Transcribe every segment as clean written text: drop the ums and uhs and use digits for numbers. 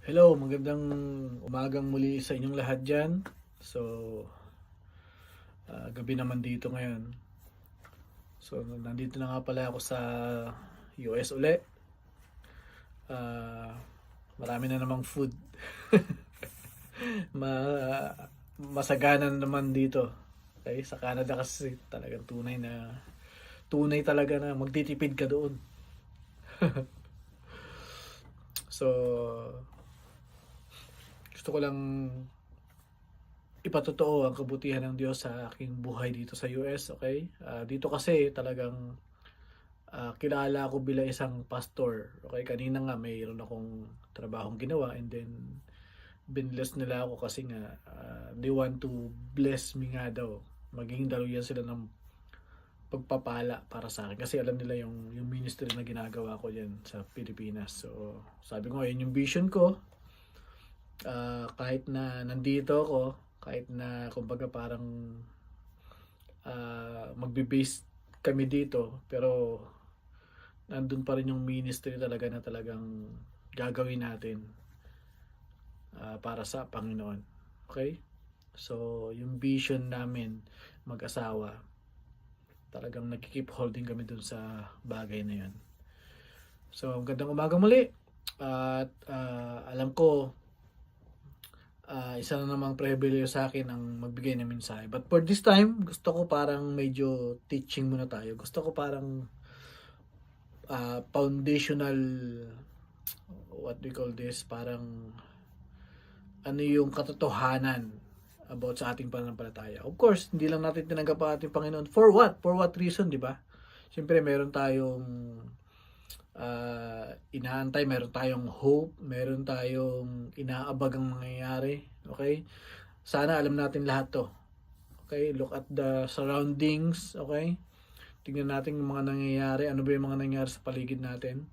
Hello, magandang umagang muli sa inyong lahat dyan. So, gabi naman dito ngayon. So, nandito na nga pala ako sa US uli. Ah, Marami na namang food. Ma Masagana na naman dito. Okay, sa Canada kasi talagang tunay talaga na magtitipid ka doon. So, gusto ko lang ipatotoo ang kabutihan ng Diyos sa aking buhay dito sa US, okay? Dito kasi talagang kilala ako bilang isang pastor. Okay, kanina nga mayroon akong trabahong ginawa and then binless nila ako kasi nga they want to bless me nga daw. Maging daluyan sila ng pagpapala para sa akin kasi alam nila yung ministry na ginagawa ko diyan sa Pilipinas. So, sabi ko, yun yung vision ko. Kahit na nandito ako, kahit na kumbaga parang magbe-base kami dito, pero nandun pa rin yung ministry talaga na talagang gagawin natin para sa Panginoon. Okay? So, yung vision namin mag-asawa, talagang nagki-keep holding kami dun sa bagay na yun. So, gandang umaga muli. At alam ko, isa na namang privilege sa akin ang magbigay ng mensahe. But for this time, gusto ko parang medyo teaching muna tayo. Gusto ko parang foundational, what we call this, parang ano yung katotohanan about sa ating pananampalataya. Of course, hindi lang natin tinanggap ang ating Panginoon. For what? For what reason, di ba? Siyempre, meron tayong inaantay, meron tayong hope, meron tayong inaabag ang mangyayari. Okay? Sana alam natin lahat to. Okay? Look at the surroundings. Okay? Tingnan natin yung mga nangyayari. Ano ba yung mga nangyayari sa paligid natin?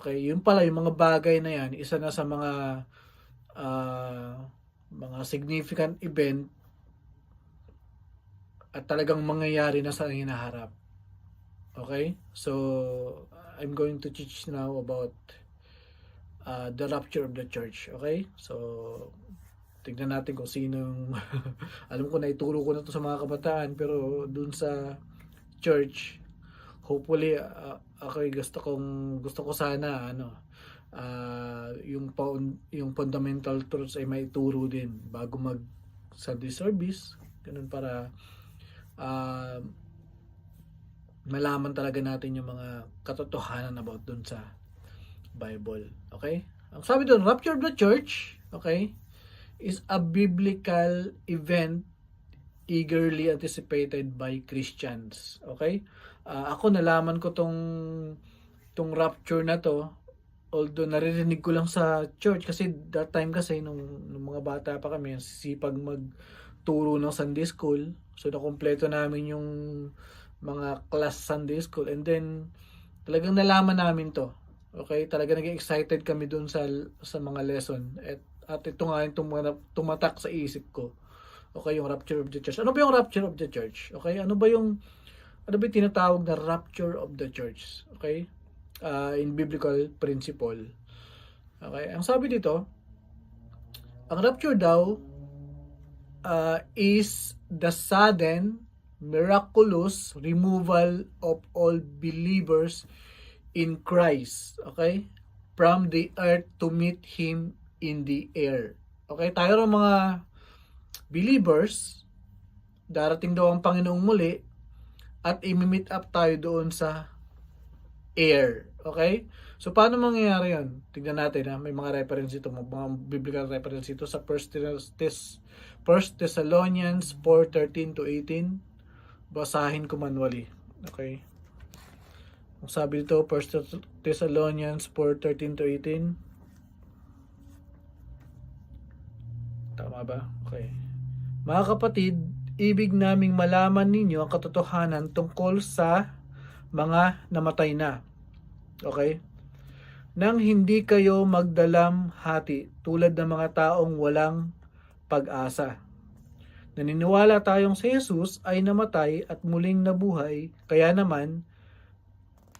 Okay? Yun pala, yung mga bagay na yan, isa na sa mga significant event at talagang mangyayari na sa hinaharap. Okay? So, I'm going to teach now about the rapture of the church. Okay? So, tignan natin kung sinong alam ko na ituro ko na to sa mga kabataan, pero dun sa church, hopefully ako gusto ko sana yung fundamental truths ay maituro din bago mag Sunday service, ganun, para uh, malaman talaga natin yung mga katotohanan about dun sa Bible. Okay? Ang sabi doon, rapture of the church, okay, is a biblical event eagerly anticipated by Christians. Okay? Ako nalaman ko tong rapture na to, although naririnig ko lang sa church kasi that time kasi nung mga bata pa kami, sipag magturo ng Sunday school. So nakumpleto namin yung mga class Sunday school and then talagang nalaman namin to. Okay, talaga naging excited kami doon sa mga lesson at ito nga yung tumatak sa isip ko. Okay, yung rapture of the church. Ano ba yung rapture of the church? Okay, ano ba yung tinatawag na rapture of the church? Okay? In biblical principle. Okay, ang sabi dito, ang rapture daw is the sudden miraculous removal of all believers in Christ, okay, from the earth to meet Him in the air. Okay, tayo rin mga believers, darating daw ang Panginoong muli at i-meet up tayo doon sa air. Okay? So, paano mangyayari yun? Tignan natin, may mga reference ito, mga biblical reference ito sa 1 Thessalonians 4:13 to 18. Basahin ko manually. Okay? Ang sabi dito, 1 Thessalonians 4:13 to 18. Tama ba? Okay. Mga kapatid, ibig naming malaman ninyo ang katotohanan tungkol sa mga namatay na. Okay? Nang hindi kayo magdalam hati tulad ng mga taong walang pag-asa. Naniniwala tayong si Jesus ay namatay at muling nabuhay, kaya naman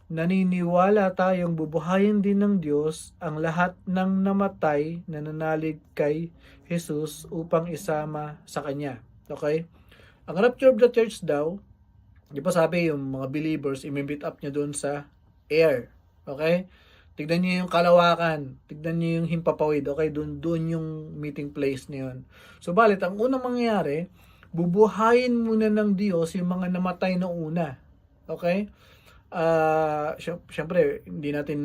naniniwala tayong bubuhayin din ng Diyos ang lahat ng namatay na nanalig kay Jesus upang isama sa Kanya. Okay? Ang rapture of the church daw, di ba sabi yung mga believers, i-meet up niya doon sa air. Okay? Tignan niyo yung kalawakan, tignan niyo yung himpapawid. Okay? Doon yung meeting place niyon. So, balit, ang unang mangyayari, bubuhayin muna ng Diyos yung mga namatay na una. Okay? Syempre, hindi natin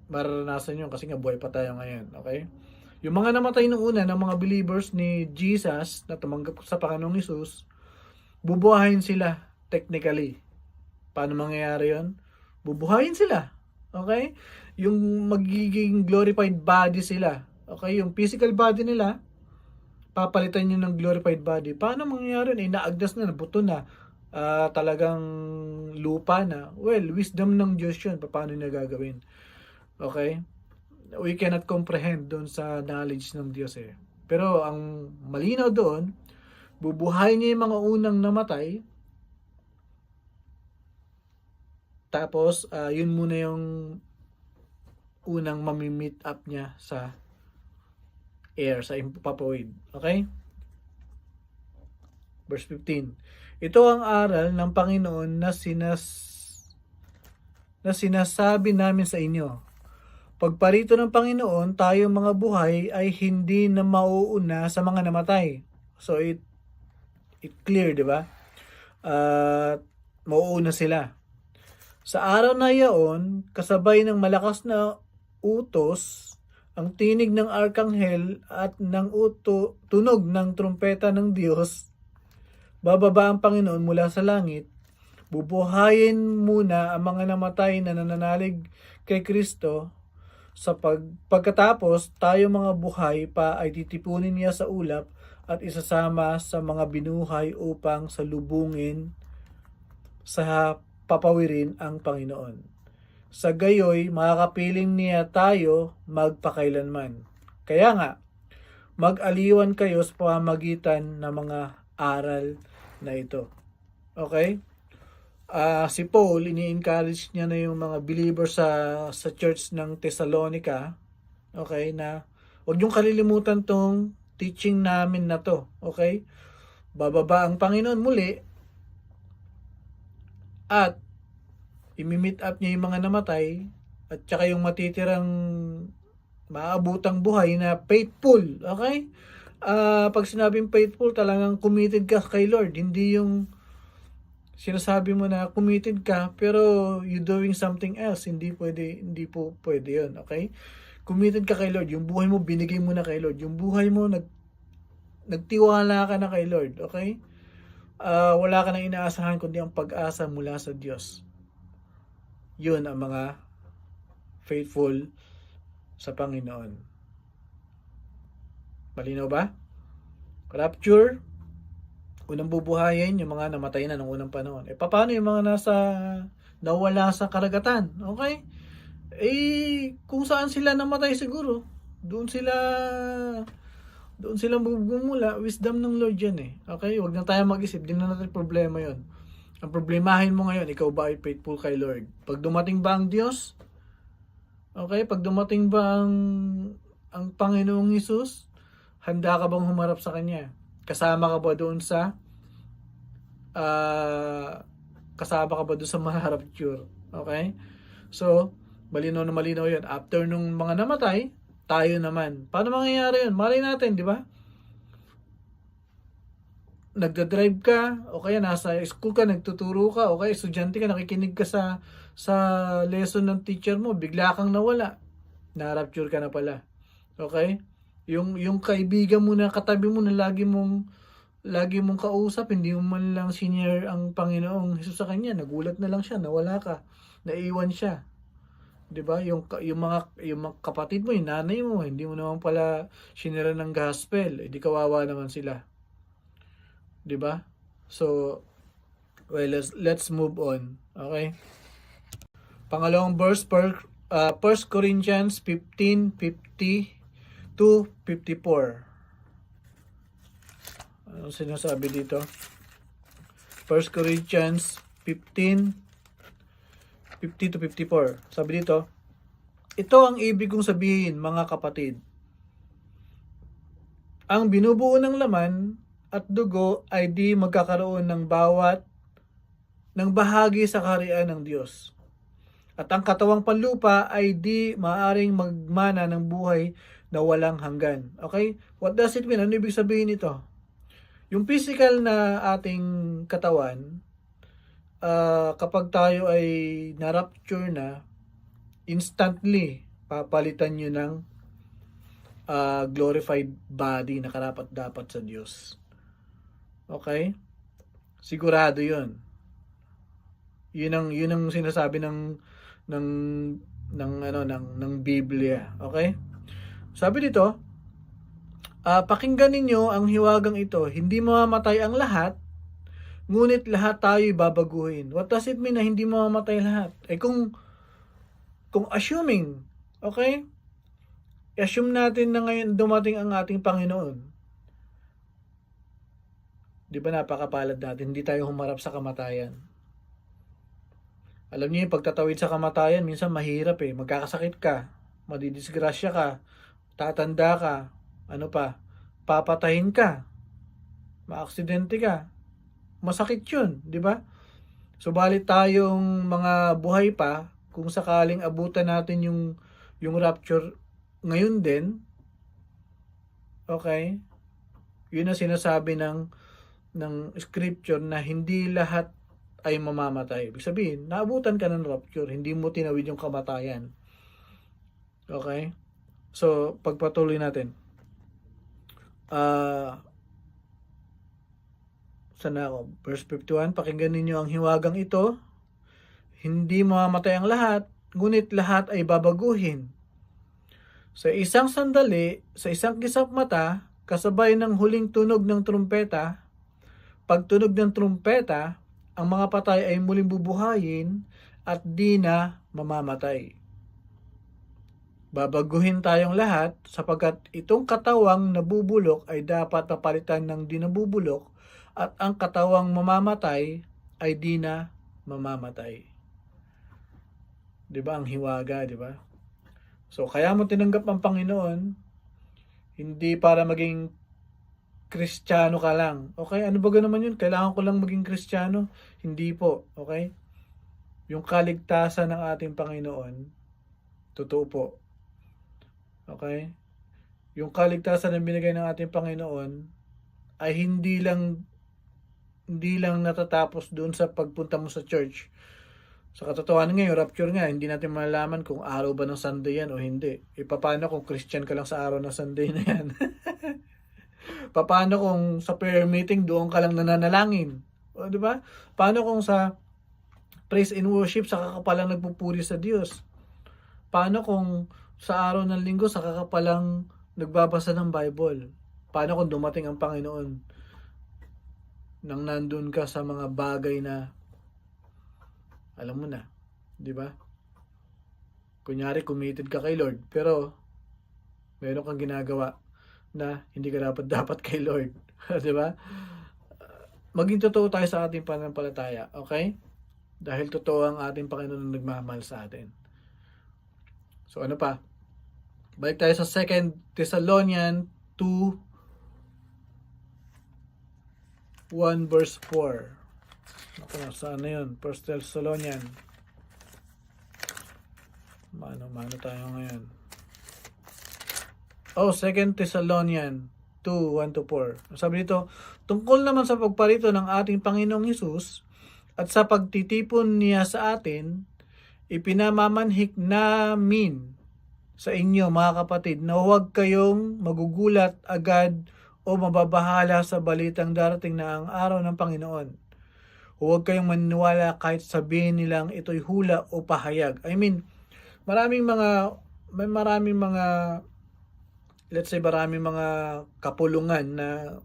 mararanasan yun kasi nga buhay pa tayo ngayon. Okay? Yung mga namatay nung una ng mga believers ni Jesus na tumanggap sa Panginoong Hesus, bubuhayin sila technically. Paano mangyayari yun? Bubuhayin sila. Okay? Yung magiging glorified body sila. Okay? Yung physical body nila, papalitan nyo ng glorified body. Paano mangyayari yun? Naagdas na, buto na. Talagang lupa na. Well, wisdom ng Diyos yun. Paano niya gagawin? Okay? We cannot comprehend doon sa knowledge ng Diyos eh. Pero ang malinaw doon, bubuhayin niya yung mga unang namatay. Tapos, yun muna yung unang mamimit up niya sa air, sa himpapawid. Okay? Verse 15. Ito ang aral ng Panginoon na sinasabi namin sa inyo. Pagparito ng Panginoon, tayo mga buhay ay hindi na mauuna sa mga namatay. So it clear, di ba? Mauuna sila. Sa araw na iyon, kasabay ng malakas na utos, ang tinig ng arkanghel at ng tunog ng trumpeta ng Diyos, bababa ang Panginoon mula sa langit, bubuhayin muna ang mga namatay na nananalig kay Kristo, pagkatapos tayo mga buhay pa ay titipunin niya sa ulap at isasama sa mga binuhay upang salubungin sa papawirin ang Panginoon. Sa gayoy, makakapiling niya tayo magpakailanman. Kaya nga, mag-aliwan kayo sa pamamagitan ng mga aral na ito. Okay? Si Paul, ini-encourage niya na yung mga believers sa church ng Thessalonica, okay, na huwag niyong kalilimutan tong teaching namin na to. Okay? Bababa ang Panginoon muli at imi-meet up niya yung mga namatay at saka yung matitirang maabutang buhay na faithful. Okay? Pag sinabing faithful, talagang committed ka kay Lord. Hindi yung sinasabi mo na committed ka pero you doing something else. Hindi po pwede yun. Okay? Committed ka kay Lord. Yung buhay mo, binigay mo na kay Lord. Yung buhay mo, nagtiwala ka na kay Lord. Okay? Wala ka nang inaasahan kundi ang pag-asa mula sa Diyos. Yun ang mga faithful sa Panginoon. Malinaw ba? Rapture, unang bubuhayin yung mga namatay na ng unang panahon. Paano yung mga nawala sa karagatan? Okay? Kung saan sila namatay siguro, doon sila bumula. Wisdom ng Lord yan eh. Okay? Huwag na tayo mag-isip. Di na natin problema yon. Ang problemahin mo ngayon, ikaw ba ay faithful kay Lord? Pag dumating ba ang Diyos? Okay? Pag dumating ba ang Panginoong Hesus? Handa ka bang humarap sa Kanya? Kasama ka ba doon sa mga rapture? Okay? So, malinaw na malinaw yun. After nung mga namatay, tayo naman. Paano mangyayari yun? Malay natin, di ba? Nagdadrive ka, o kaya nasa school ka, nagtuturo ka, o kaya estudyante ka, nakikinig ka sa lesson ng teacher mo, bigla kang nawala. Na-rapture ka na pala. Okay? Yung kaibigan mo na katabi mo na lagi mong kausap, hindi mo man lang senior ang Panginoong Hesus sa kanya, nagulat na lang siya, nawala ka, naiwan siya. 'Di ba? Yung mga kapatid mo, yung nanay mo, hindi mo naman pala sinira ng gospel, di kawawa naman sila. 'Di ba? So, well, let's move on. Okay? Pangalawang verse, 1 Corinthians 15:50 to 54. Ano sinasabi dito? 1 Corinthians 15 50 to 54. Sabi dito, ito ang ibig kong sabihin, mga kapatid. Ang binubuo ng laman at dugo ay di magkakaroon ng bahagi sa kaharian ng Diyos. At ang katawang panlupa ay di maaring magmana ng buhay na walang hanggan. Okay? What does it mean? Ano ibig sabihin nito? Yung physical na ating katawan, kapag tayo ay na-rapture na, instantly papalitan nyo ng glorified body na karapat-dapat sa Diyos. Okay? Sigurado 'yun. Yun ang sinasabi ng Biblia. Okay? Sabi dito, pakinggan ninyo ang hiwagang ito, hindi mamamatay ang lahat, ngunit lahat tayo'y babaguhin. What does it mean na hindi mamamatay lahat? Kung assuming, okay? I-assume natin na ngayon dumating ang ating Panginoon. Di ba napakapalad natin, hindi tayo humarap sa kamatayan. Alam niyo yung pagtatawid sa kamatayan, minsan mahirap magkakasakit ka, madidisgrasya ka, tatanda ka, ano pa, papatayin ka, maaksidente ka, masakit yun, di ba? Subalit tayong mga buhay pa, kung sakaling abutan natin yung rapture ngayon din, okay, yun ang sinasabi ng scripture na hindi lahat ay mamamatay. Ibig sabihin, naabutan ka ng rapture, hindi mo tinawid yung kamatayan. Okay? So, pagpatuloy natin. Sana ako? Verse 51, pakinggan ninyo ang hiwagang ito. Hindi mamamatay ang lahat, ngunit lahat ay babaguhin. Sa isang sandali, sa isang kisap mata, kasabay ng huling tunog ng trumpeta, pagtunog ng trumpeta, ang mga patay ay muling bubuhayin at di na mamamatay. Babaguhin tayong lahat sapagkat itong katawang nabubulok ay dapat papalitan ng di nabubulok at ang katawang mamamatay ay di na mamamatay. 'Di ba ang hiwaga, 'di ba? So kaya mo tinanggap ang Panginoon hindi para maging Kristiyano ka lang. Okay? Ano ba naman yun? Kailangan ko lang maging Kristiyano? Hindi po. Okay? Yung kaligtasan ng ating Panginoon, totoo po. Okay? Yung kaligtasan na binigay ng ating Panginoon ay hindi lang natatapos doon sa pagpunta mo sa church. Sa katotohanan ngayon, rapture nga, hindi natin malalaman kung araw ba ng Sunday yan o hindi. Paano kung Christian ka lang sa araw ng Sunday na yan? Paano kung sa prayer meeting doon ka lang nananalangin? O, di ba? Paano kung sa praise and worship saka ka palang nagpupuri sa Diyos? Paano kung sa araw ng linggo saka ka palang nagbabasa ng Bible? Paano kung dumating ang Panginoon nang nandun ka sa mga bagay na alam mo na, di ba? Kunyari committed ka kay Lord, pero meron kang ginagawa na hindi ka dapat kay Lord. Di ba? Maging totoo tayo sa ating pananampalataya. Okay? Dahil totoo ang ating Panginoon na nagmamahal sa atin. So ano pa? Balik tayo sa 2 Thessalonians 2, 1 verse 4. Ako na, saan na yun? 1 Thessalonians. Mano tayo ngayon. 2 Thessalonians 2, 1-4. Sabi dito, tungkol naman sa pagparito ng ating Panginoong Hesus at sa pagtitipon niya sa atin, ipinamamanhik namin sa inyo mga kapatid na huwag kayong magugulat agad o mababahala sa balitang darating na ang araw ng Panginoon. Huwag kayong maniniwala kahit sabihin nilang ito'y hula o pahayag. I mean, maraming mga let's say maraming mga kapulungan na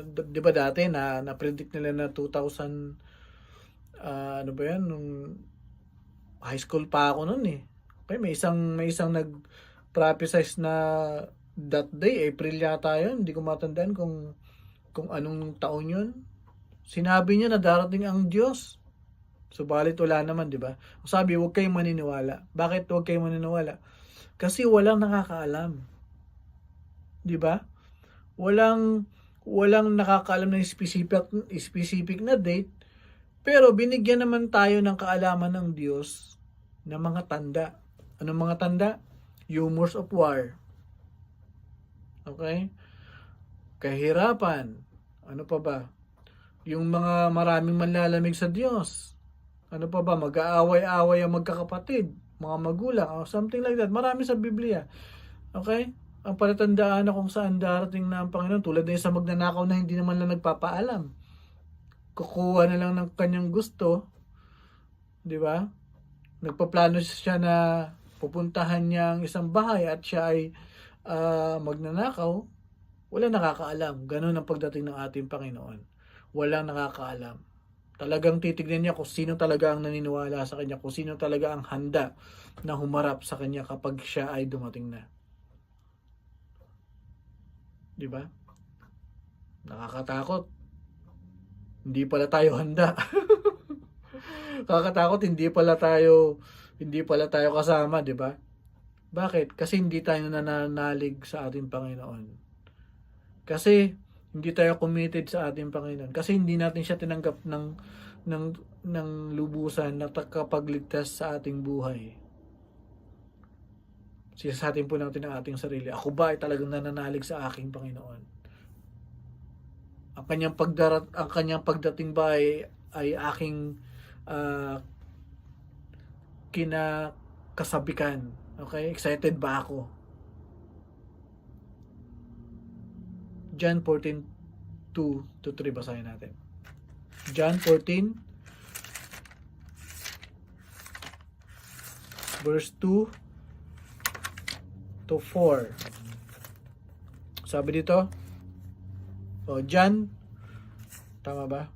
di ba dati na predict nila na 2000 ano ba yan nung high school pa ako noon Okay, may isang nag-prophesize na that day, April yata yun, hindi ko matandaan kung anong taon yun. Sinabi niya na darating ang Diyos. Subalit wala naman, di ba? Sabi, huwag kayong maniniwala. Bakit huwag kayong maniniwala? Kasi walang nakakaalam. Di ba? Walang nakakaalam ng specific na date, pero binigyan naman tayo ng kaalaman ng Diyos ng mga tanda. Anong mga tanda? Rumors of war. Okay? Kahirapan. Ano pa ba? Yung mga maraming manlalamig sa Diyos. Ano pa ba? Mag-aaway-aaway ang magkakapatid, mga magulang, or something like that. Marami sa Biblia. Okay? Ang palatandaan na kung saan darating na ang Panginoon, tulad na sa magnanakaw na hindi naman lang nagpapaalam. Kukuha na lang ng kanyang gusto, di ba? Nagpaplano siya na pupuntahan niya ang isang bahay at siya ay magnanakaw. Wala nakakaalam. Ganun ang pagdating ng ating Panginoon. Walang nakakaalam. Talagang titignan niya kung sino talaga ang naniniwala sa kanya, kung sino talaga ang handa na humarap sa kanya kapag siya ay dumating na. Di ba? Nakakatakot. Hindi pala tayo handa. Nakakatakot, hindi pala tayo kasama, di ba? Bakit? Kasi hindi tayo nananalig sa ating Panginoon. Kasi hindi tayo committed sa ating Panginoon. Kasi hindi natin siya tinanggap ng lubusan na takapagligtas sa ating buhay. Sisasatin po natin ang ating sarili. Ako ba ay talagang nananalig sa aking Panginoon? Ang kanyang pagdating ba ay aking kinakasabikan? Okay? Excited ba ako? John 14:2-3 basahin natin. John 14 verse 2-4. Sabi dito, John, tama ba?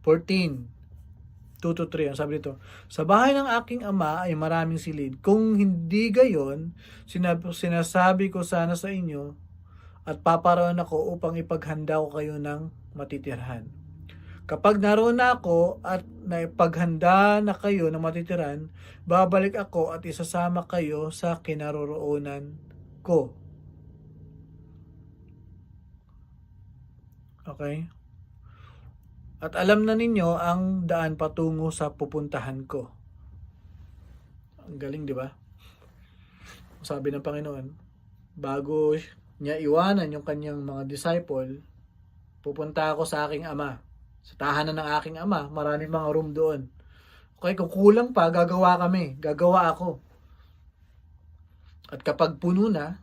14:2-3. Ang sabi dito, sa bahay ng aking ama ay maraming silid. Kung hindi gayon, sinasabi ko sana sa inyo at paparoon ako upang ipaghanda ko kayo ng matitirhan. Kapag naroon na ako at naipaghanda na kayo ng matitirhan, babalik ako at isasama kayo sa kinaroroonan ko. Okay? At alam na ninyo ang daan patungo sa pupuntahan ko. Ang galing, di ba? Sabi ng Panginoon, bago niya iwanan yung kanyang mga disciple, pupunta ako sa aking ama. Sa tahanan ng aking ama, maraming mga room doon. Okay, kung kulang pa, gagawa ako. At kapag puno na,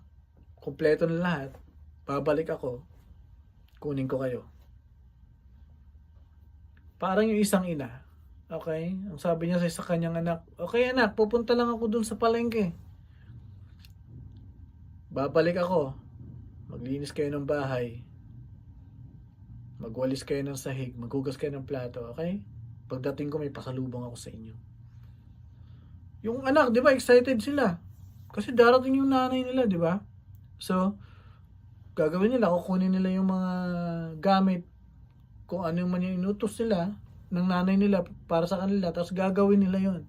kumpleto na lahat, babalik ako, kunin ko kayo. Parang yung isang ina, okay, ang sabi niya sa kanyang anak, okay anak, pupunta lang ako doon sa palengke. Babalik ako, maglinis kayo ng bahay, magwalis kayo ng sahig, maghugas kayo ng plato, okay? Pagdating ko may pasalubong ako sa inyo. Yung anak, di ba, excited sila. Kasi darating yung nanay nila, di ba? So, gagawin nila, kukunin nila yung mga gamit, kung ano man yung inutos nila, ng nanay nila para sa kanila, tapos gagawin nila yon.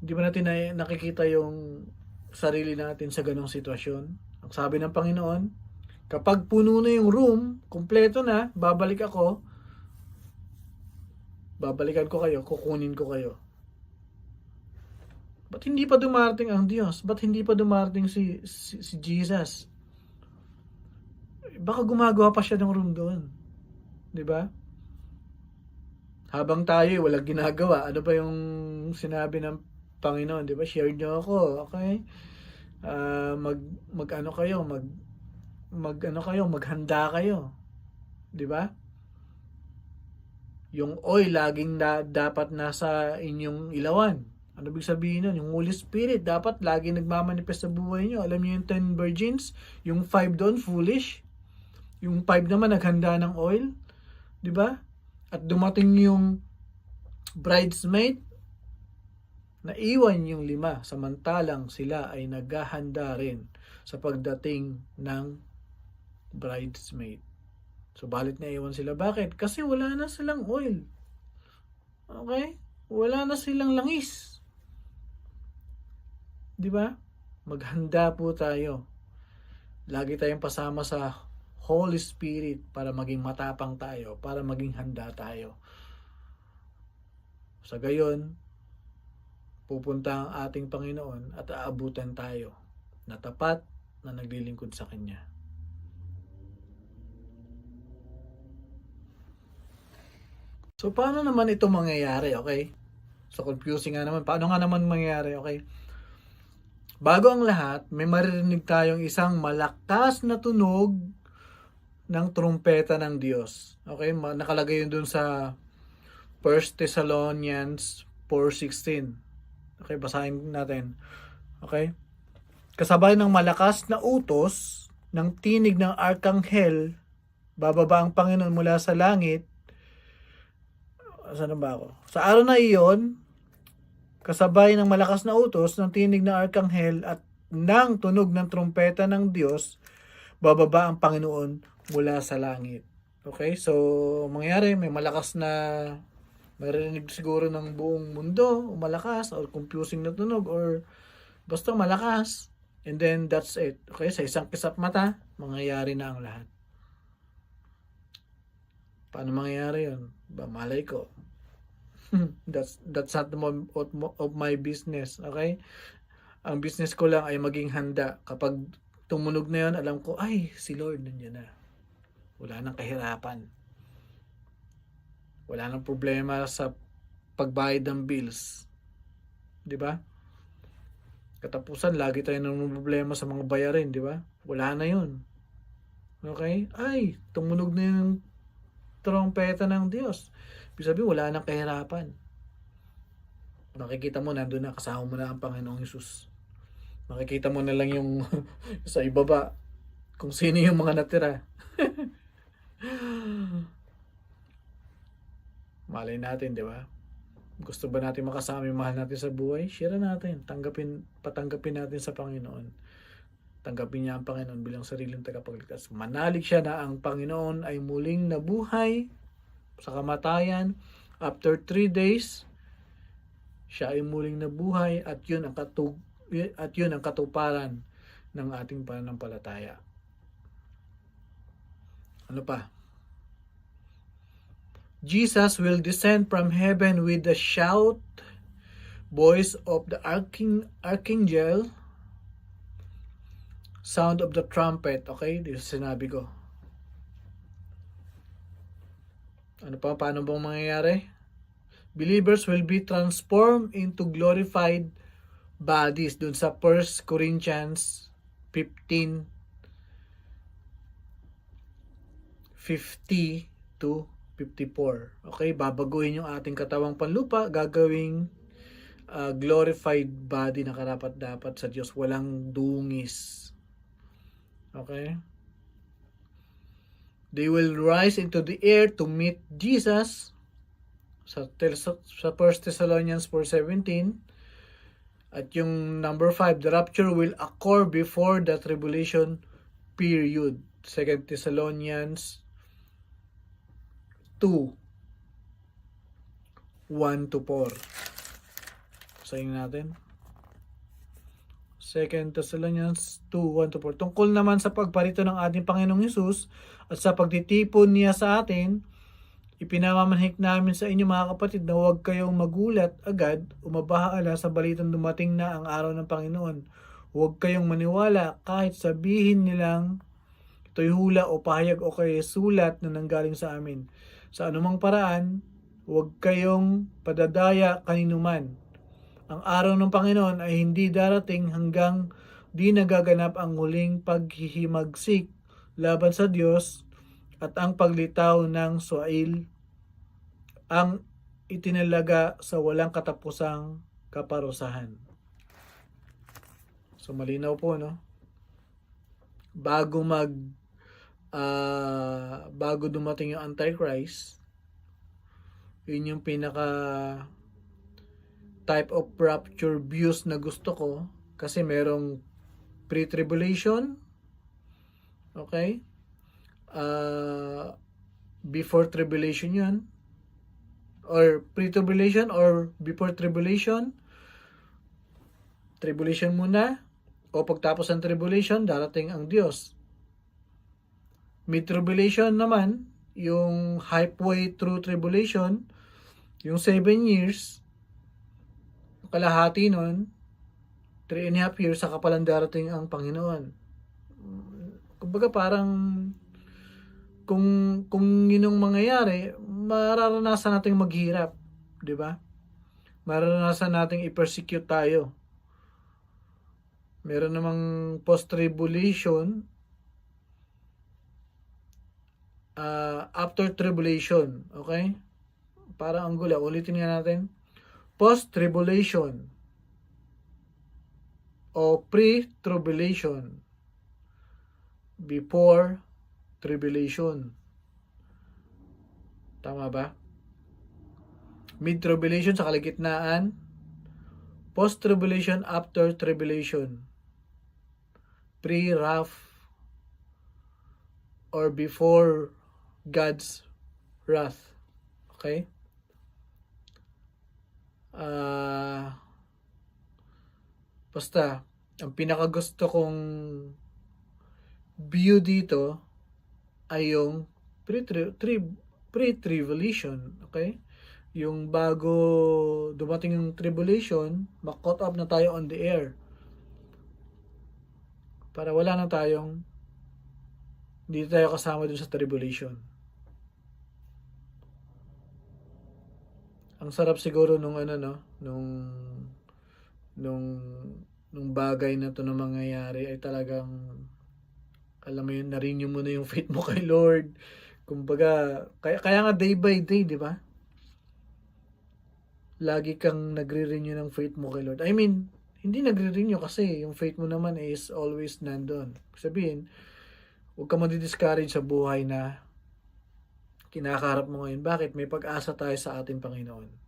Hindi ba natin nakikita yung sarili natin sa ganong sitwasyon? Ang sabi ng Panginoon, kapag puno na yung room, kumpleto na, babalikan ko kayo, kukunin ko kayo. Ba't hindi pa dumarating ang Diyos? Ba't hindi pa dumarating si Jesus? Baka gumagawa pa siya ng room doon. 'Di ba? Habang tayo walang ginagawa, ano ba yung sinabi ng Panginoon, 'di ba? Share niyo ako, okay? Maghanda kayo. 'Di ba? Yung oil laging dapat nasa inyong ilawan. Ano ibig sabihin nun? Yung Holy Spirit dapat laging nagmamanifest sa buhay nyo. Alam niyo yung 10 virgins, yung 5 doon foolish, yung 5 naman naghanda ng oil, 'di ba? At dumating yung bridesmaid, naiwan yung 5, samantalang sila ay naghahanda rin sa pagdating ng bridesmaid. So balit na iwan sila. Bakit? Kasi wala na silang oil. Okay? Wala na silang langis. Di ba? Maghanda po tayo. Lagi tayong pasama sa Holy Spirit para maging matapang tayo, para maging handa tayo. Sa gayon, pupunta ang ating Panginoon at aabutan tayo na tapat na naglilingkod sa Kanya. So, paano naman ito mangyayari, okay? So, confusing nga naman. Paano nga naman mangyayari, okay? Bago ang lahat, may maririnig tayong isang malakas na tunog ng trumpeta ng Diyos. Okay? Nakalagay yun dun sa 1 Thessalonians 4:16. Okay, basahin natin. Okay? Kasabay ng malakas na utos ng tinig ng arkanghel, bababa ang Panginoon mula sa langit. Saan ba ako? Sa araw na iyon, kasabay ng malakas na utos ng tinig ng arkanghel at ng tunog ng trumpeta ng Diyos, bababa ang Panginoon mula sa langit. Okay? So, mangyari, may malakas na marinig siguro ng buong mundo, o malakas, or confusing na tunog, or basta malakas. And then, that's it. Okay? Sa isang kisap mata, mangyayari na ang lahat. Paano mangyayari yun? Malay ko. that's not of my business. Okay? Ang business ko lang ay maging handa. Kapag tumunog na yun, alam ko, ay, si Lord nandiyan na. Wala nang kahirapan. Wala nang problema sa pagbayad ng bills. Di ba? Katapusan, lagi tayo ng problema sa mga bayarin, di ba? Wala na yun. Okay? Ay, tumunog na yung trompeta ng Diyos. Ibig sabihin, wala nang kahirapan. Makikita mo, nandun na, kasama mo na ang Panginoong Hesus. Makikita mo na lang yung sa ibaba, kung sino yung mga natira. Malay natin, di ba? Gusto ba natin makasama yung mahal natin sa buhay? Share natin. Patanggapin natin sa Panginoon. Tanggapin niya ang Panginoon bilang sariling tagapagligtas. Manalig siya na ang Panginoon ay muling nabuhay sa kamatayan. After 3 days, siya ay muling nabuhay at yun ang katuparan ng ating pananampalataya. Ano pa? Jesus will descend from heaven with the shout, voice of the archangel, sound of the trumpet. Okay? Dito sinabi ko. Ano pa? Paano bang mangyayari? Believers will be transformed into glorified bodies. Dun sa 1 Corinthians 15:50 to 54. Okay? Babaguhin yung ating katawang panlupa. Gagawing glorified body na karapat-dapat sa Diyos. Walang dungis. Okay? They will rise into the air to meet Jesus sa 1 Thessalonians 4:17. At yung number 5, the rapture will occur before the tribulation period. 2 Thessalonians 2:1-4. Sayin natin. 2 Thessalonians 2:1-4. Tungkol naman sa pagparito ng ating Panginoong Hesus at sa pagtitipon niya sa atin, ipinamamanhik namin sa inyo mga kapatid na huwag kayong magulat agad o mabahala sa balitang dumating na ang araw ng Panginoon. Huwag kayong maniwala kahit sabihin nilang ito'y hula o pahayag o kay sulat na nanggaling sa amin. Sa anumang paraan, huwag kayong padadaya kaninuman. Ang araw ng Panginoon ay hindi darating hanggang di nagaganap ang huling paghihimagsik laban sa Diyos at ang paglitaw ng suail ang itinalaga sa walang katapusang kaparusahan. So malinaw po, no? Bago dumating yung Antichrist, yun yung pinaka type of rapture views na gusto ko kasi merong pre-tribulation, okay, before tribulation yun, or pre-tribulation or before tribulation. Tribulation muna, o pagtapos ng tribulation, darating ang Diyos. Mid-tribulation naman, yung halfway through tribulation, yung 7 years, kalahati nun, 3.5 years, saka palang darating ang Panginoon. Kumbaga parang, kung yun ang mangyayari, mararanasan nating maghirap, di ba? Mararanasan nating i-persecute tayo. Meron namang post-tribulation, after tribulation. Okay? Para ang gula. Ulitin nga natin. Post-tribulation o pre-tribulation, before tribulation. Tama ba? Mid-tribulation sa kalagitnaan, post-tribulation, after tribulation. Pre-wrath or before God's wrath. Okay? Basta, ang pinakagusto kong view dito ay yung pre-tribulation. Okay? Yung bago dumating yung tribulation, mak-caught up na tayo on the air. Para wala na tayong, hindi tayo kasama dun sa tribulation. Ang sarap siguro nung nung bagay na to na mangyayari ay talagang, alam mo yun, na-renew mo na yung faith mo kay Lord. Kumbaga, kaya nga day by day, di ba? Lagi kang nagre-renew ng faith mo kay Lord. I mean, hindi nagre-renew kasi yung faith mo naman is always nandun. Sabihin, huwag ka madi-discourage sa buhay na kinakaharap mo ngayon. Bakit? May pag-asa tayo sa ating Panginoon.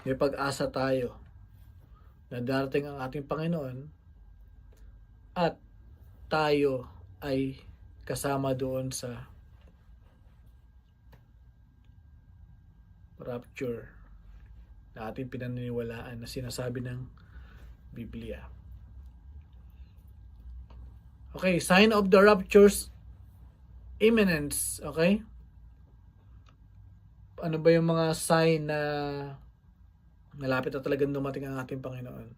May pag-asa tayo na darating ang ating Panginoon at tayo ay kasama doon sa rapture na ating pinaniniwalaan na sinasabi ng Biblia. Okay, sign of the rapture's imminence. Okay? Ano ba yung mga sign na malapit na talagang dumating ang ating Panginoon?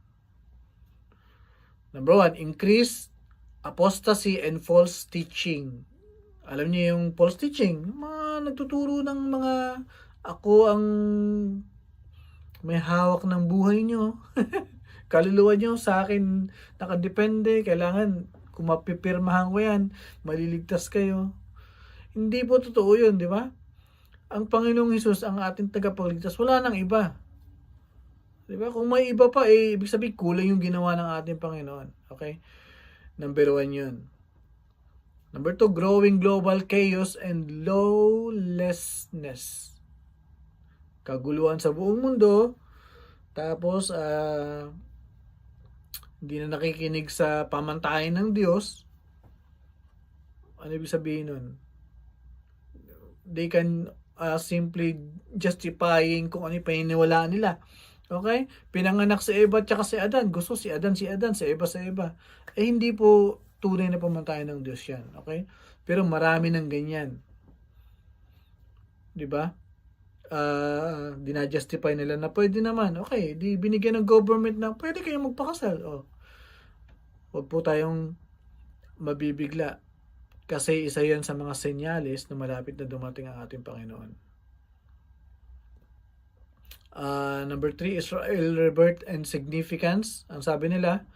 Number 1, increase apostasy and false teaching. Alam niyo yung false teaching? Mga nagtuturo ng mga ako ang may hawak ng buhay nyo. Kaluluwa nyo sa akin nakadepende. Kailangan kung mapipirmahan ko yan, maliligtas kayo. Hindi po totoo yun, di ba? Ang Panginoong Hesus ang ating tagapagligtas. Wala nang iba. Di ba? Kung may iba pa, ibig sabihin kulang yung ginawa ng ating Panginoon. Okay? Number 1 yun. Number 2, growing global chaos and lawlessness. Kaguluhan sa buong mundo, tapos hindi na nakikinig sa pamantayan ng Diyos. Ano ibig sabihin nun? They can simply justifying kung ano yung paniniwalaan nila. Okay? Pinanganak si Eva at si Adan. Gusto si Adan, si Eva, si Eva. Hindi po tunay na pamantayan ng Diyos yan. Okay? Pero marami ng ganyan. Diba? Dinajustify nila na pwede naman. Okay, di binigyan ng government na pwede kayong magpakasal. Huwag po tayong mabibigla. Kasi isa yan sa mga senyales na malapit na dumating ang ating Panginoon. Number 3, Israel rebirth and significance. Ang sabi nila,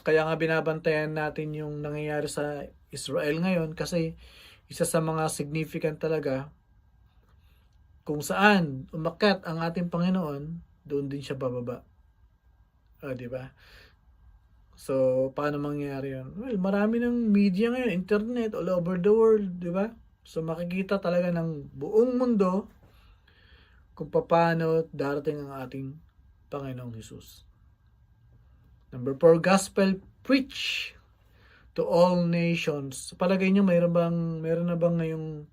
kaya nga binabantayan natin yung nangyayari sa Israel ngayon kasi isa sa mga significant talaga kung saan umakyat ang ating Panginoon, doon din siya bababa. Di ba? So, paano mangyayari yun? Well, marami ng media ngayon, internet, all over the world, di ba? So, makikita talaga ng buong mundo kung paano darating ang ating Panginoong Hesus. Number 4, gospel preach to all nations. Sa palagay niyo meron na bang ngayong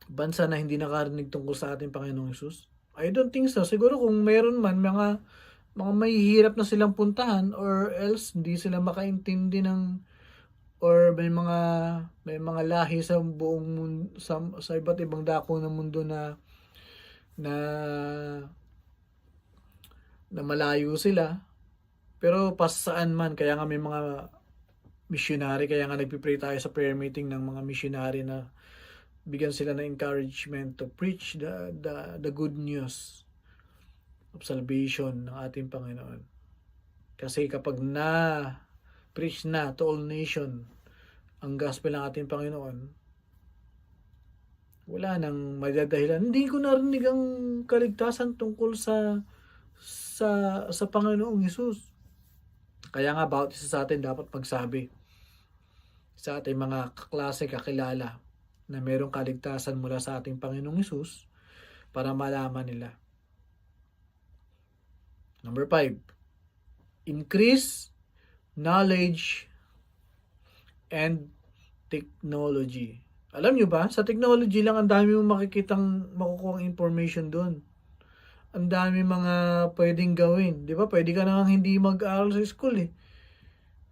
bansa na hindi nakarinig tungkol sa ating Panginoong Hesus? I don't think so. Siguro kung meron man mga mahihirap na silang puntahan or else hindi sila makaintindi ng or may mga lahi sa buong mundo, sa iba't ibang dako ng mundo na na malayo sila. Pero saan man, kaya nga may mga missionary, kaya nga nagpipray tayo sa prayer meeting ng mga missionary na bigyan sila ng encouragement to preach the good news of salvation ng ating Panginoon. Kasi kapag preach na to all nation ang gospel ng ating Panginoon, wala nang madadahilan. Hindi ko narinig ang kaligtasan tungkol sa Panginoong Hesus. Kaya nga bawat isa sa atin dapat magsabi sa ating mga kaklase, kakilala na mayroong kaligtasan mula sa ating Panginoong Hesus para malaman nila. Number 5, increase knowledge and technology. Alam nyo ba, sa technology lang ang dami mong makukuha information doon. Ang dami mga pwedeng gawin. Di ba? Pwede ka nang hindi mag-aaral sa school eh.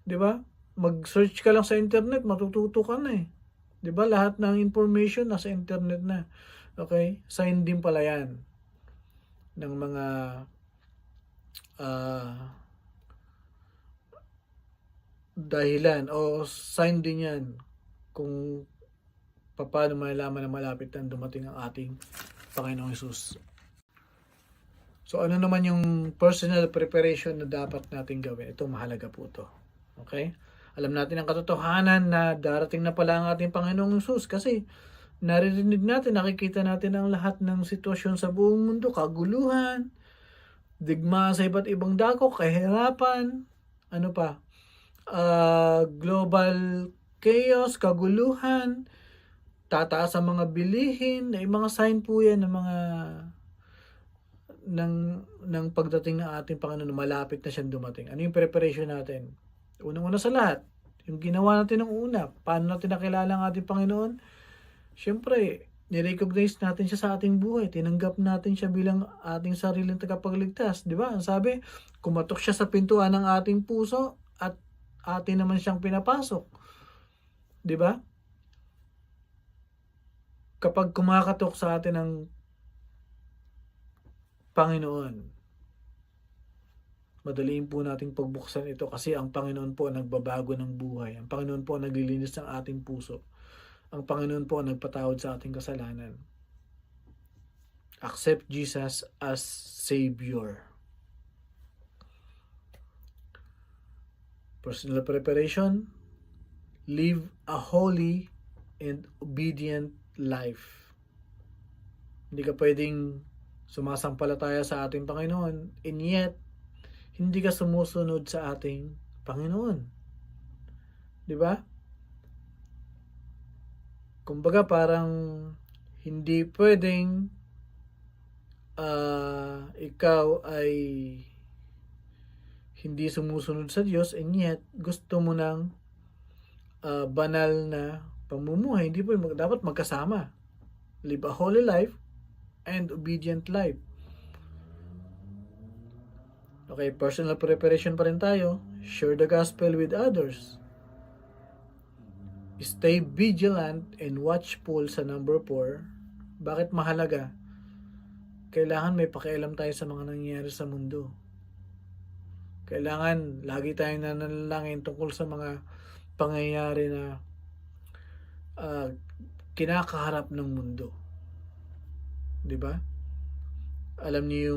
Di ba? Mag-search ka lang sa internet, matututo ka na eh. Di ba? Lahat ng information nasa internet na. Okay? Sign din pala yan ng mga dahilan o sign din yan kung paano malalaman na malapit na dumating ang ating Panginoong Hesus. So ano naman yung personal preparation na dapat natin gawin? Ito mahalaga po to. Okay? Alam natin ang katotohanan na darating na pala ang ating Panginoong Hesus kasi naririnig natin, nakikita natin ang lahat ng sitwasyon sa buong mundo, kaguluhan, digma sa iba't ibang dako, kahirapan, ano pa, global chaos, kaguluhan, tataas ang mga bilihin, ay mga sign po yan ng mga ng pagdating ng ating Panginoon, malapit na siyang dumating. Ano yung preparation natin? Unang-una sa lahat, yung ginawa natin ng una, paano natin nakilala ang ating Panginoon? Siyempre, ni-recognize natin siya sa ating buhay. Tinanggap natin siya bilang ating sariling tagapagligtas. Di ba? Ang sabi, kumatok siya sa pintuan ng ating puso at atin naman siyang pinapasok. Di ba? Kapag kumakatok sa atin ang Panginoon, madaliin po nating pagbuksan ito kasi ang Panginoon po ang nagbabago ng buhay. Ang Panginoon po ang naglilinis ng ating puso. Ang Panginoon po ang nagpatawad sa ating kasalanan. Accept Jesus as Savior. Personal preparation. Live a holy and obedient life. Hindi ka pwedeng sumasampalataya sa ating Panginoon and yet hindi ka sumusunod sa ating Panginoon. Di ba? Kumbaga parang hindi pwedeng ikaw ay hindi sumusunod sa Diyos and yet gusto mo ng banal na pamumuhay. Hindi po dapat magkasama. Live a holy life and obedient life. Okay, personal preparation pa rin tayo. Share the gospel with others. Stay vigilant and watchful sa number 4. Bakit mahalaga? Kailangan may pakialam tayo sa mga nangyayari sa mundo. Kailangan lagi tayong nananalangin tungkol sa mga pangyayari na kinakaharap ng mundo. 'Di ba? Alam niyo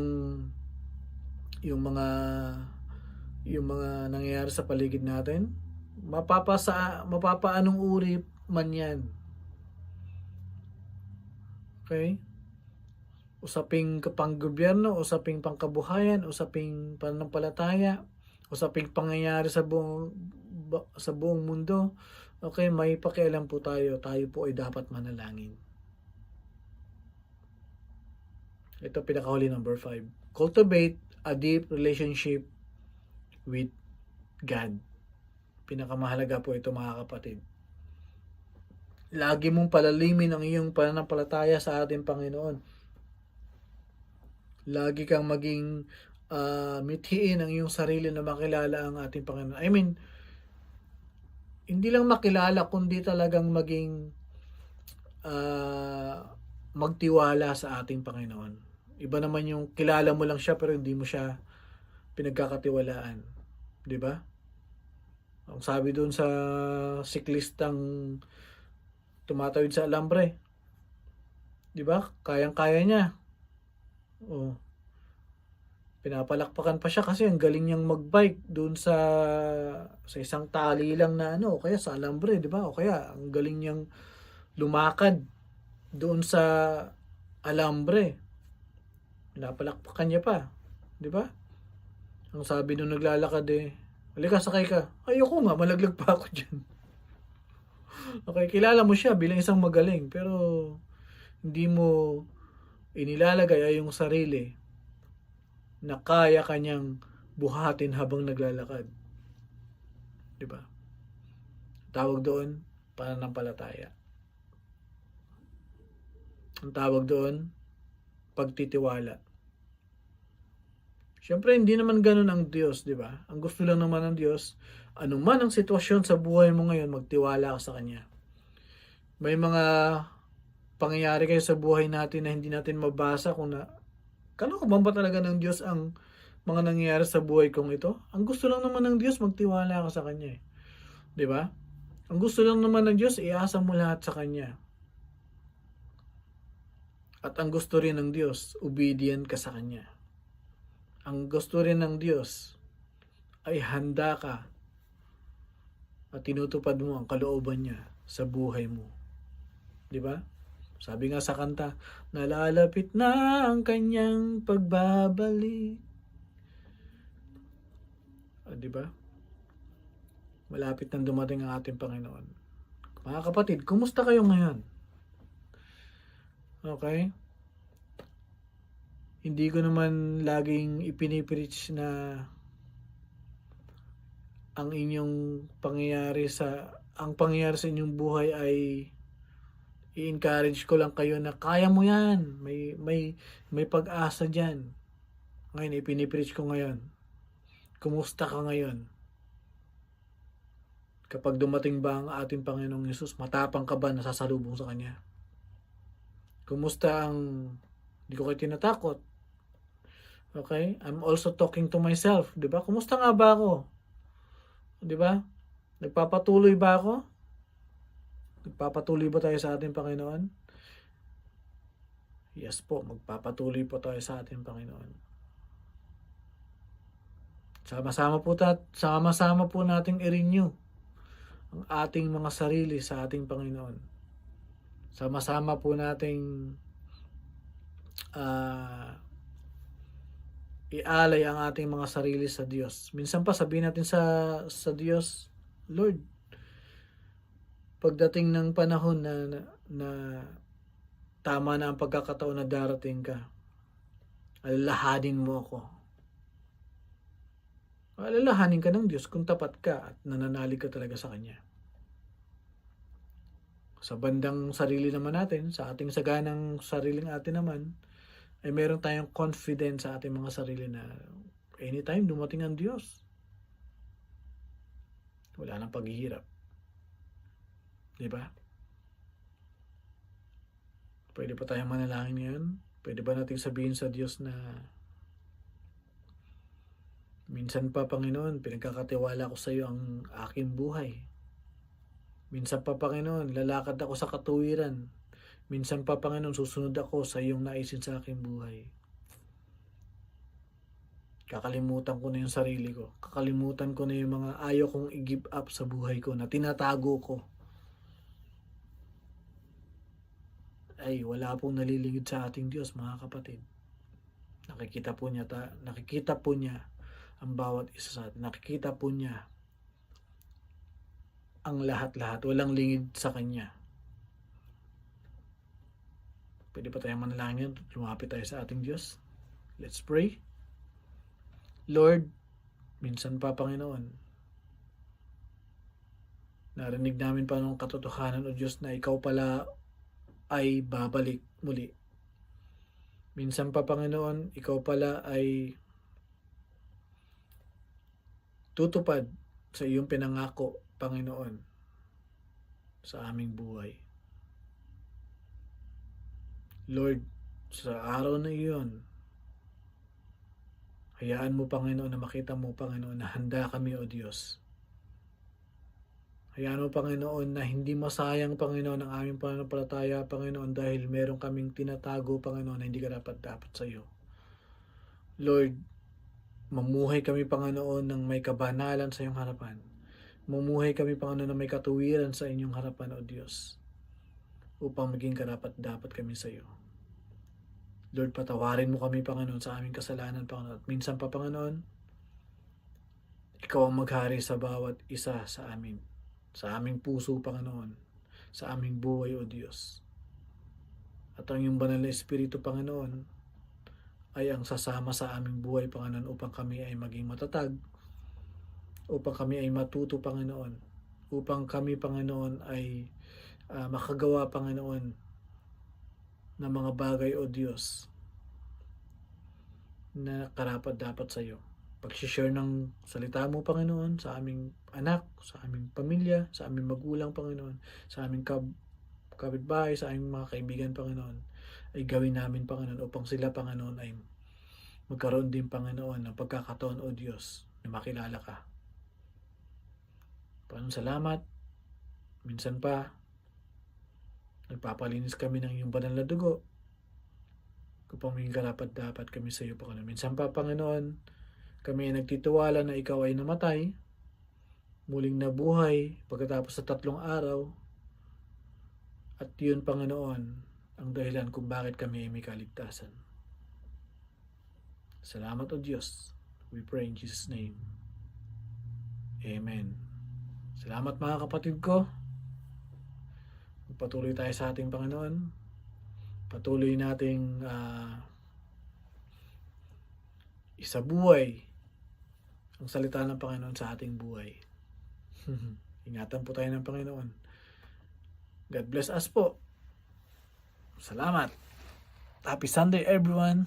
yung mga nangyayari sa paligid natin, mapapaanong uri man yan. Okay? Usaping pang-gobyerno, usaping pangkabuhayan, usaping pananampalataya, usaping pangyayari sa buong mundo. Okay, may pakialam po tayo. Tayo po ay dapat manalangin. Ito pinakahuli, number 5. Cultivate a deep relationship with God. Pinakamahalaga po ito mga kapatid. Lagi mong palalimin ang iyong pananampalataya sa ating Panginoon. Lagi kang maging mithiin ang iyong sarili na makilala ang ating Panginoon. I mean, hindi lang makilala, kundi talagang maging magtiwala sa ating Panginoon. Iba naman yung kilala mo lang siya pero hindi mo siya pinagkakatiwalaan. Di ba? Ang sabi doon sa siklistang tumatawid sa alambre, di ba? Kayang-kaya niya. Oh. Pinapalakpakan pa siya kasi ang galing niyang magbike doon sa isang tali lang na ano, o kaya sa alambre, di ba? O kaya ang galing niyang lumakad doon sa alambre. Pinapalakpakan niya pa, di ba? Ang sabi nung naglalakad halika sakay ka. Ayoko nga, malaglag pa ako diyan. Okay, kilala mo siya bilang isang magaling, pero hindi mo inilalagay ay yung sarili na kaya kanyang buhatin habang naglalakad. Di ba? Tawag doon, pananampalataya. Ang tawag doon, pagtitiwala. Siyempre, hindi naman ganun ang Diyos, di ba? Ang gusto lang naman ng Diyos, anuman ang sitwasyon sa buhay mo ngayon, magtiwala ka sa Kanya. May mga pangyayari kayo sa buhay natin na hindi natin mabasa kung kalokohan ba talaga ng Diyos ang mga nangyayari sa buhay kong ito? Ang gusto lang naman ng Diyos, magtiwala ka sa Kanya. Di ba? Ang gusto lang naman ng Diyos, iasa mo lahat sa Kanya. At ang gusto rin ng Diyos, obedient ka sa Kanya. Ang gusto rin ng Diyos ay handa ka at tinutupad mo ang kalooban niya sa buhay mo. Di ba? Sabi nga sa kanta, nalalapit na ang kanyang pagbabalik. Di ba? Malapit nang dumating ang ating Panginoon. Mga kapatid, kumusta kayo ngayon? Okay? Hindi ko naman laging ipinipreach na ang pangyayari sa inyong buhay ay i-encourage ko lang kayo na kaya mo yan. May pag-asa diyan. Ngayon ipinipreach ko ngayon. Kumusta ka ngayon? Kapag dumating ba ang ating Panginoong Hesus, matapang ka ba na sasalubong sa Kanya? Kumusta hindi ko kayo tinatakot? Okay? I'm also talking to myself. Diba? Kumusta nga ba ako? Diba? Nagpapatuloy ba ako? Nagpapatuloy ba tayo sa ating Panginoon? Yes po, magpapatuloy po tayo sa ating Panginoon. Sama-sama po nating i-renew ang ating mga sarili sa ating Panginoon. Sama-sama po nating ialay ang ating mga sarili sa Diyos. Minsan pa sabihin natin sa Diyos, Lord, pagdating ng panahon na tama na ang pagkakataon na darating ka, alalahanin mo ako. Alalahanin ka ng Diyos kung tapat ka at nananalig ka talaga sa Kanya. Sa bandang sarili naman natin, sa ating saganang sariling atin naman, ay meron tayong confidence sa ating mga sarili na anytime dumating ang Diyos, wala nang paghihirap. Diba? Pwede pa tayong manalangin ngayon? Pwede ba nating sabihin sa Diyos na minsan pa, Panginoon, pinagkakatiwala ko sa iyo ang aking buhay. Minsan pa, Panginoon, lalakad ako sa katuwiran. Minsan pa, Panginoon, susunod ako sa iyong naisin sa aking buhay. Kakalimutan ko na yung sarili ko. Kakalimutan ko na yung mga ayaw kong i-give up sa buhay ko na tinatago ko. Ay, wala pong nalilingid sa ating Diyos, mga kapatid. Nakikita po niya ang bawat isa sa atin. Nakikita po niya ang lahat-lahat. Walang lingid sa Kanya. Pwede pa tayong manalangin. Lumapit tayo sa ating Diyos. Let's pray. Lord, minsan pa, Panginoon, Narinig namin pa ng katotohanan, O Diyos, na ikaw pala ay babalik muli. Minsan pa, Panginoon, ikaw pala ay tutupad sa iyong pinangako, Panginoon, sa aming buhay. Lord, sa araw na iyon, hayaan mo, Panginoon, na makita mo, Panginoon, na handa kami, O Diyos. Hayaan mo, Panginoon, na hindi masayang, Panginoon, ang aming pananampalataya, Panginoon, dahil meron kaming tinatago, Panginoon, na hindi ka dapat sa iyo. Lord, mamuhay kami, Panginoon, ng may kabanalan sa iyong harapan. Mamuhay kami, Panginoon, ng may katuwiran sa inyong harapan, O Diyos, upang maging karapat-dapat kami sa iyo. Lord, patawarin mo kami, Panginoon, sa aming kasalanan, Panginoon. At minsan pa, Panginoon, ikaw ang maghari sa bawat isa sa amin. Sa aming puso, Panginoon. Sa aming buhay, O Diyos. At ang iyong banal na Espiritu, Panginoon, ay ang sasama sa aming buhay, Panginoon, upang kami ay maging matatag, upang kami ay matuto, Panginoon, upang kami, Panginoon, ay makagawa, Panginoon, ng mga bagay, O Diyos, na karapat-dapat sa iyo. Pag-share ng salita mo, Panginoon, sa aming anak, sa aming pamilya, sa aming magulang, Panginoon, sa aming kapitbahay, sa aming mga kaibigan, Panginoon, ay gawin namin, Panginoon, upang sila, Panginoon, ay magkaroon din, Panginoon, ng pagkakataon, O Diyos, na makilala ka. Panginoon, salamat. Minsan pa, nagpapalinis kami ng iyong banal na dugo upang maging karapat-dapat kami sa iyo, Panginoon. Minsan pa, Panginoon, kami ay nagtitiwala na ikaw ay namatay, muling nabuhay pagkatapos sa 3 araw, at yun, Panginoon, ang dahilan kung bakit kami ay may kaligtasan. Salamat, O Diyos. We pray in Jesus' name. Amen. Salamat, mga kapatid ko. Patuloy tayo sa ating Panginoon. Patuloy nating isabuhay ang salita ng Panginoon sa ating buhay. Ingatan po tayo ng Panginoon. God bless us po. Salamat. Happy Sunday, everyone.